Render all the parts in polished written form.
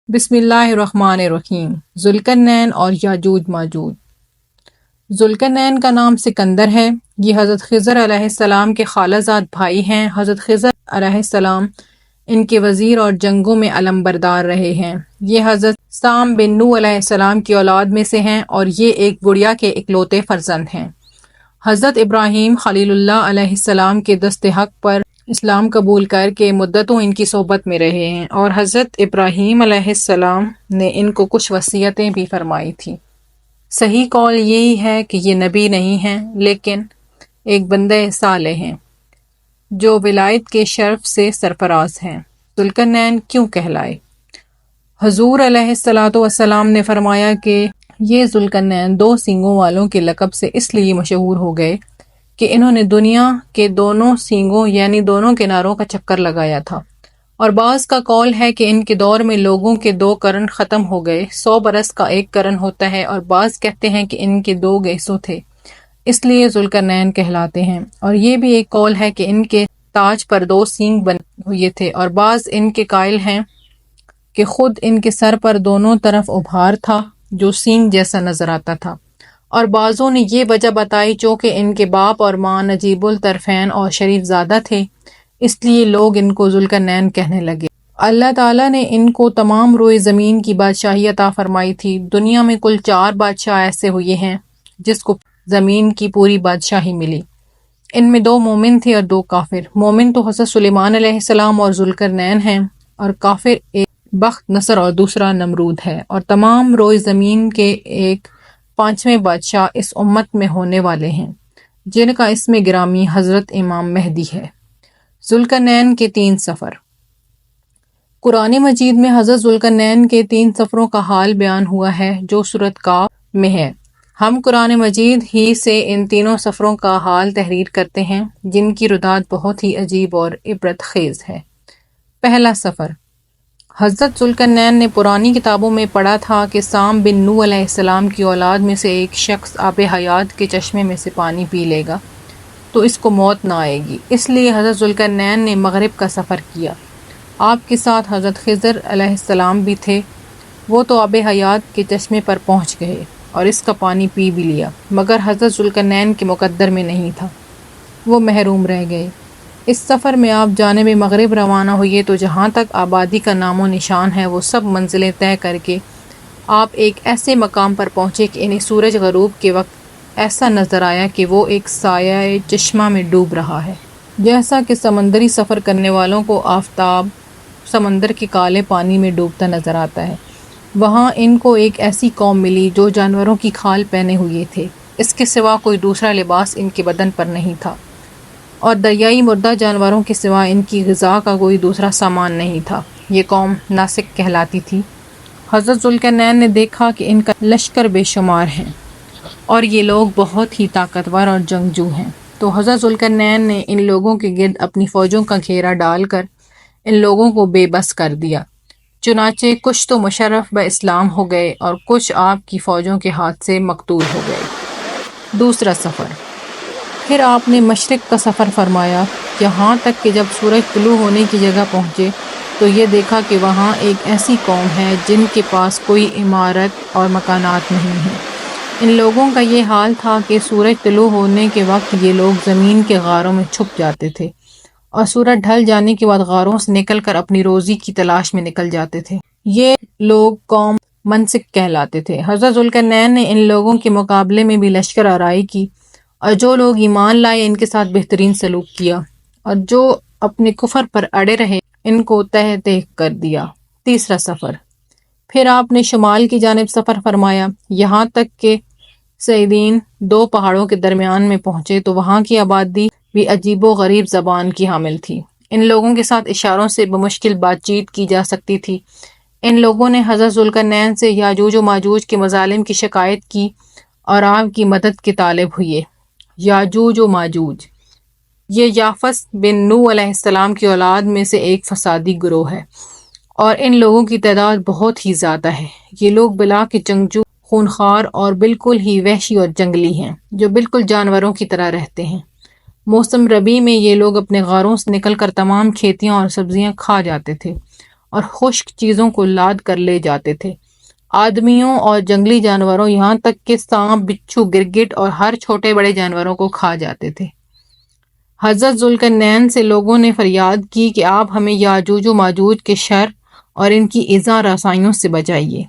بسم اللہ الرحمن الرحیم۔ ذوالقرنین اور یاجوج ماجوج۔ ذوالقرنین کا نام سکندر ہے۔ یہ حضرت خضر علیہ السلام کے خالہ زاد بھائی ہیں۔ حضرت خضر علیہ السلام ان کے وزیر اور جنگوں میں علم بردار رہے ہیں۔ یہ حضرت سام بن نوح علیہ السلام کی اولاد میں سے ہیں اور یہ ایک گڑیا کے اکلوتے فرزند ہیں۔ حضرت ابراہیم خلیل اللہ علیہ السلام کے دست حق پر اسلام قبول کر کے مدتوں ان کی صحبت میں رہے ہیں اور حضرت ابراہیم علیہ السلام نے ان کو کچھ وصیتیں بھی فرمائی تھیں۔ صحیح قول یہی ہے کہ یہ نبی نہیں ہیں لیکن ایک بندہ صالح ہیں جو ولایت کے شرف سے سرفراز ہیں۔ ذوالقرنین کیوں کہلائے؟ حضور علیہ السلام نے فرمایا کہ یہ ذوالقرنین 2 سینگوں والوں کے لقب سے اس لیے مشہور ہو گئے کہ انہوں نے دنیا کے دونوں سینگوں یعنی دونوں کناروں کا چکر لگایا تھا، اور بعض کا قول ہے کہ ان کے دور میں لوگوں کے 2 قرن ختم ہو گئے، 100 برس کا 1 قرن ہوتا ہے، اور بعض کہتے ہیں کہ ان کے 2 گیسو تھے، اس لیے ذوالقرنین کہلاتے ہیں۔ اور یہ بھی ایک قول ہے کہ ان کے تاج پر 2 سینگ بنے ہوئے تھے، اور بعض ان کے قائل ہیں کہ خود ان کے سر پر دونوں طرف ابھار تھا جو سینگ جیسا نظر آتا تھا، اور بعضوں نے یہ وجہ بتائی چونکہ ان کے باپ اور ماں نجیب الطرفین اور شریف زادہ تھے، اس لیے لوگ ان کو ذوالقرنین کہنے لگے۔ اللہ تعالیٰ نے ان کو تمام روئے زمین کی بادشاہی عطا فرمائی تھی۔ دنیا میں کل 4 بادشاہ ایسے ہوئے ہیں جس کو زمین کی پوری بادشاہی ملی۔ ان میں 2 مومن تھے اور 2 کافر۔ مومن تو حضرت سلیمان علیہ السلام اور ذوالقرنین ہیں، اور کافر ایک بخت نصر اور دوسرا نمرود ہے، اور تمام روئے زمین کے ایک 5ویں بادشاہ اس امت میں ہونے والے ہیں جن کا اسم گرامی حضرت امام مہدی ہے۔ ذوالقرنین کے 3 سفر۔ قرآن مجید میں حضرت ذوالقرنین کے 3 سفروں کا حال بیان ہوا ہے جو سورۃ کاف میں ہے۔ ہم قرآن مجید ہی سے ان تینوں سفروں کا حال تحریر کرتے ہیں جن کی رداد بہت ہی عجیب اور عبرت خیز ہے۔ پہلا سفر۔ حضرت ذوالقرنین نے پرانی کتابوں میں پڑھا تھا کہ سام بن نوح علیہ السلام کی اولاد میں سے ایک شخص آب حیات کے چشمے میں سے پانی پی لے گا تو اس کو موت نہ آئے گی، اس لیے حضرت ذوالقرنین نے مغرب کا سفر کیا۔ آپ کے ساتھ حضرت خضر علیہ السلام بھی تھے۔ وہ تو آب حیات کے چشمے پر پہنچ گئے اور اس کا پانی پی بھی لیا، مگر حضرت ذوالقرنین کے مقدر میں نہیں تھا، وہ محروم رہ گئے۔ اس سفر میں آپ جانب مغرب روانہ ہوئے تو جہاں تک آبادی کا نام و نشان ہے وہ سب منزلیں طے کر کے آپ ایک ایسے مقام پر پہنچے کہ انہیں سورج غروب کے وقت ایسا نظر آیا کہ وہ ایک سایہ چشمہ میں ڈوب رہا ہے، جیسا کہ سمندری سفر کرنے والوں کو آفتاب سمندر کے کالے پانی میں ڈوبتا نظر آتا ہے۔ وہاں ان کو ایک ایسی قوم ملی جو جانوروں کی کھال پہنے ہوئے تھے، اس کے سوا کوئی دوسرا لباس ان کے بدن پر نہیں تھا، اور دریائی مردہ جانوروں کے سوا ان کی غذا کا کوئی دوسرا سامان نہیں تھا۔ یہ قوم ناسک کہلاتی تھی۔ حضرت ذوالقرنین نے دیکھا کہ ان کا لشکر بے شمار ہیں اور یہ لوگ بہت ہی طاقتور اور جنگجو ہیں، تو حضرت ذوالقرنین نے ان لوگوں کے گرد اپنی فوجوں کا گھیرا ڈال کر ان لوگوں کو بے بس کر دیا۔ چنانچہ کچھ تو مشرف اسلام ہو گئے اور کچھ آپ کی فوجوں کے ہاتھ سے مقتول ہو گئے۔ دوسرا سفر۔ پھر آپ نے مشرق کا سفر فرمایا، یہاں تک کہ جب سورج طلوع ہونے کی جگہ پہنچے تو یہ دیکھا کہ وہاں ایک ایسی قوم ہے جن کے پاس کوئی عمارت اور مکانات نہیں ہیں۔ ان لوگوں کا یہ حال تھا کہ سورج طلوع ہونے کے وقت یہ لوگ زمین کے غاروں میں چھپ جاتے تھے اور سورج ڈھل جانے کے بعد غاروں سے نکل کر اپنی روزی کی تلاش میں نکل جاتے تھے۔ یہ لوگ قوم منسک کہلاتے تھے۔ حضرت ذوالقرنین نے ان لوگوں کے مقابلے میں بھی لشکر آرائی کی، اور جو لوگ ایمان لائے ان کے ساتھ بہترین سلوک کیا، اور جو اپنے کفر پر اڑے رہے ان کو تہہ تہہ کر دیا۔ تیسرا سفر۔ پھر آپ نے شمال کی جانب سفر فرمایا، یہاں تک کہ صیدین 2 پہاڑوں کے درمیان میں پہنچے تو وہاں کی آبادی بھی عجیب و غریب زبان کی حامل تھی۔ ان لوگوں کے ساتھ اشاروں سے بمشکل بات چیت کی جا سکتی تھی۔ ان لوگوں نے حضرت ذوالقرنین سے یاجوج و ماجوج کے مظالم کی شکایت کی اور آپ کی مدد کے طالب ہوئے۔ یاجوج و ماجوج یہ یافس بن نوح علیہ السلام کی اولاد میں سے ایک فسادی گروہ ہے، اور ان لوگوں کی تعداد بہت ہی زیادہ ہے۔ یہ لوگ بلا کے جنگجو، خونخوار اور بالکل ہی وحشی اور جنگلی ہیں، جو بالکل جانوروں کی طرح رہتے ہیں۔ موسم ربیع میں یہ لوگ اپنے غاروں سے نکل کر تمام کھیتیاں اور سبزیاں کھا جاتے تھے، اور خشک چیزوں کو لاد کر لے جاتے تھے۔ آدمیوں اور جنگلی جانوروں یہاں تک کہ سانپ، بچھو، گرگٹ اور ہر چھوٹے بڑے جانوروں کو کھا جاتے تھے۔ حضرت ذوالقرنین سے لوگوں نے فریاد کی کہ آپ ہمیں یاجوج و ماجوج کے شر اور ان کی ایذا رسائیوں سے بچائیے،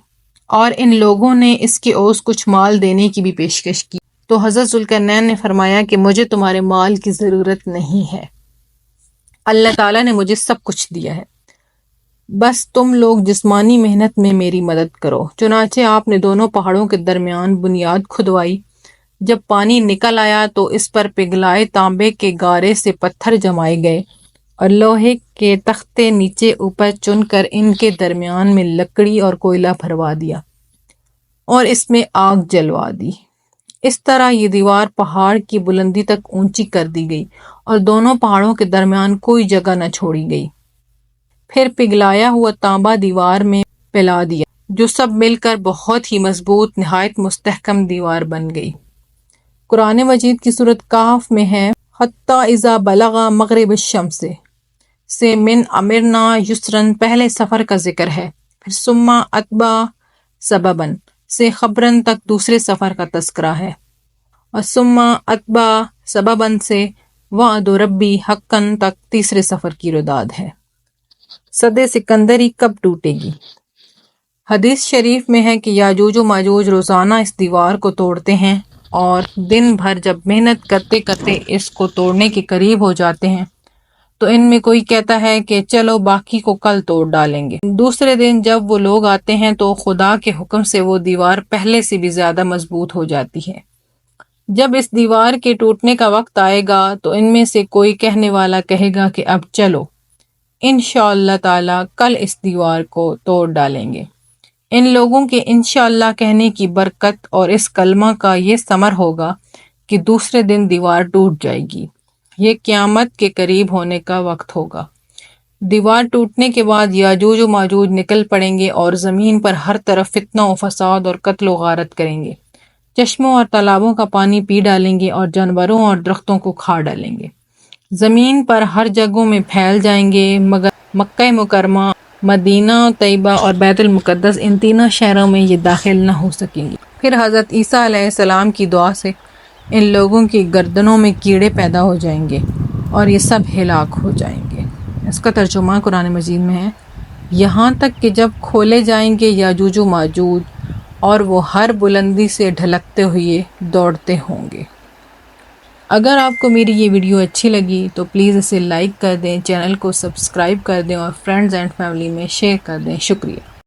اور ان لوگوں نے اس کے عوض کچھ مال دینے کی بھی پیشکش کی۔ تو حضرت ذوالقرنین نے فرمایا کہ مجھے تمہارے مال کی ضرورت نہیں ہے، اللہ تعالیٰ نے مجھے سب کچھ دیا ہے، بس تم لوگ جسمانی محنت میں میری مدد کرو۔ چنانچہ آپ نے دونوں پہاڑوں کے درمیان بنیاد کھدوائی۔ جب پانی نکل آیا تو اس پر پگھلائے تانبے کے گارے سے پتھر جمائے گئے اور لوہے کے تختے نیچے اوپر چن کر ان کے درمیان میں لکڑی اور کوئلہ بھروا دیا اور اس میں آگ جلوا دی۔ اس طرح یہ دیوار پہاڑ کی بلندی تک اونچی کر دی گئی اور دونوں پہاڑوں کے درمیان کوئی جگہ نہ چھوڑی گئی۔ پھر پگھلایا ہوا تانبا دیوار میں پلا دیا، جو سب مل کر بہت ہی مضبوط، نہایت مستحکم دیوار بن گئی۔ قرآن مجید کی سورۃ کہف میں ہے حتیٰ اذا بلغ مغرب الشمس سے من امرنا یسرن پہلے سفر کا ذکر ہے، پھر ثم اتبع سببن سے خبرن تک دوسرے سفر کا تذکرہ ہے، اور ثم اتبع سببن سے وعد ربی حقن تک تیسرے سفر کی رداد ہے۔ سد سکندری کب ٹوٹے گی؟ حدیث شریف میں ہے کہ یاجوج و ماجوج روزانہ اس دیوار کو توڑتے ہیں، اور دن بھر جب محنت کرتے کرتے اس کو توڑنے کے قریب ہو جاتے ہیں تو ان میں کوئی کہتا ہے کہ چلو باقی کو کل توڑ ڈالیں گے۔ دوسرے دن جب وہ لوگ آتے ہیں تو خدا کے حکم سے وہ دیوار پہلے سے بھی زیادہ مضبوط ہو جاتی ہے۔ جب اس دیوار کے ٹوٹنے کا وقت آئے گا تو ان میں سے کوئی کہنے والا کہے گا کہ اب چلو انشاءاللہ تعالی کل اس دیوار کو توڑ ڈالیں گے۔ ان لوگوں کے انشاءاللہ کہنے کی برکت اور اس کلمہ کا یہ ثمر ہوگا کہ دوسرے دن دیوار ٹوٹ جائے گی۔ یہ قیامت کے قریب ہونے کا وقت ہوگا۔ دیوار ٹوٹنے کے بعد یاجوج و ماجوج نکل پڑیں گے اور زمین پر ہر طرف فتنہ و فساد اور قتل و غارت کریں گے، چشموں اور تالابوں کا پانی پی ڈالیں گے اور جانوروں اور درختوں کو کھا ڈالیں گے۔ زمین پر ہر جگہوں میں پھیل جائیں گے، مگر مکہ مکرمہ، مدینہ طیبہ اور بیت المقدس ان تینوں شہروں میں یہ داخل نہ ہو سکیں گے۔ پھر حضرت عیسیٰ علیہ السلام کی دعا سے ان لوگوں کی گردنوں میں کیڑے پیدا ہو جائیں گے اور یہ سب ہلاک ہو جائیں گے۔ اس کا ترجمہ قرآن مجید میں ہے، یہاں تک کہ جب کھولے جائیں گے یاجوج و ماجوج اور وہ ہر بلندی سے ڈھلکتے ہوئے دوڑتے ہوں گے۔ اگر آپ کو میری یہ ویڈیو اچھی لگی تو پلیز اسے لائک کر دیں، چینل کو سبسکرائب کر دیں اور فرینڈز اینڈ فیملی میں شیئر کر دیں۔ شکریہ۔